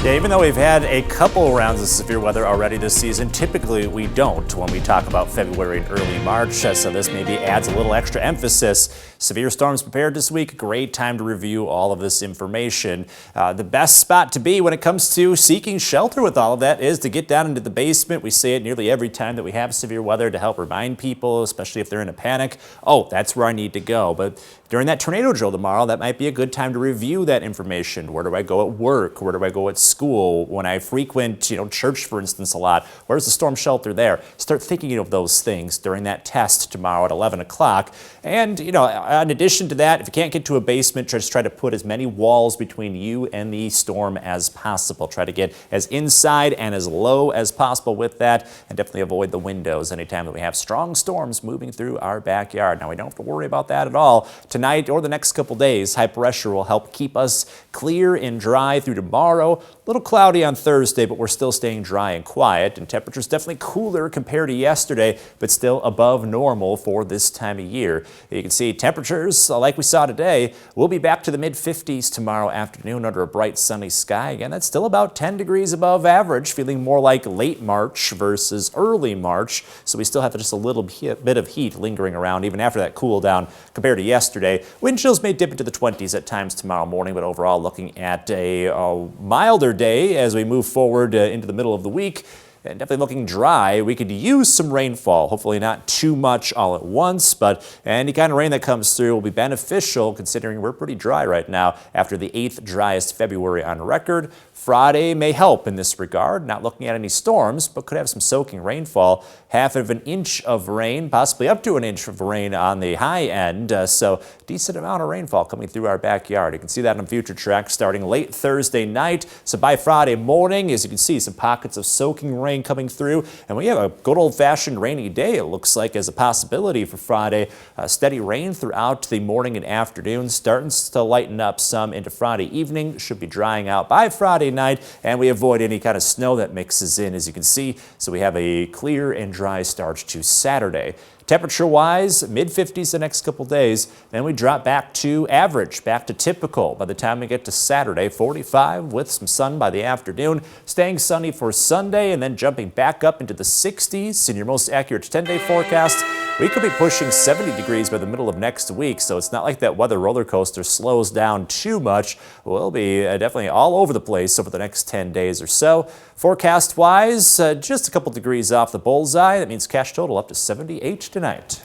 Yeah, even though we've had a couple rounds of severe weather already this season, typically we don't when we talk about February and early March, so this maybe adds a little extra emphasis. Severe storms prepared this week, great time to review all of this information. The best spot to be when it comes to seeking shelter with all of that is to get down into the basement. We say it nearly every time that we have severe weather to help remind people, especially if they're in a panic, oh, that's where I need to go. But during that tornado drill tomorrow, that might be a good time to review that information. Where do I go at work? Where do I go at school? When I frequent, church, for instance, a lot, where's the storm shelter there? Start thinking of those things during that test tomorrow at 11 o'clock. And, in addition to that, if you can't get to a basement, just try to put as many walls between you and the storm as possible. Try to get as inside and as low as possible with that, and definitely avoid the windows anytime that we have strong storms moving through our backyard. Now, we don't have to worry about that at all tonight or the next couple days. High pressure will help keep us clear and dry through tomorrow. A little cloudy on Thursday, but we're still staying dry and quiet, and temperatures definitely cooler compared to yesterday, but still above normal for this time of year. You can see temperatures, like we saw today, will be back to the mid-50s tomorrow afternoon under a bright sunny sky. Again, that's still about 10 degrees above average, feeling more like late March versus early March. So we still have just a little bit of heat lingering around even after that cool down compared to yesterday. Wind chills may dip into the 20s at times tomorrow morning, but overall looking at a milder day as we move forward into the middle of the week. And definitely looking dry. We could use some rainfall, hopefully not too much all at once, but any kind of rain that comes through will be beneficial considering we're pretty dry right now after the 8th driest February on record. Friday may help in this regard, not looking at any storms, but could have some soaking rainfall. Half of an inch of rain, possibly up to an inch of rain on the high end, so decent amount of rainfall coming through our backyard. You can see that on future tracks starting late Thursday night, so by Friday morning, as you can see, some pockets of soaking rain coming through, and we have a good old-fashioned rainy day, it looks like, as a possibility for Friday. Steady rain throughout the morning and afternoon, starting to lighten up some into Friday evening. Should be drying out by Friday night, and we avoid any kind of snow that mixes in, as you can see, so we have a clear and dry start to Saturday. Temperature-wise, mid-50s the next couple days, then we drop back to average, back to typical by the time we get to Saturday, 45 with some sun by the afternoon, staying sunny for Sunday, and then jumping back up into the 60s in your most accurate 10-day forecast. We could be pushing 70 degrees by the middle of next week, so it's not like that weather roller coaster slows down too much. We'll be definitely all over the place over the next 10 days or so. Forecast-wise, just a couple degrees off the bullseye. That means cash total up to 78 tonight.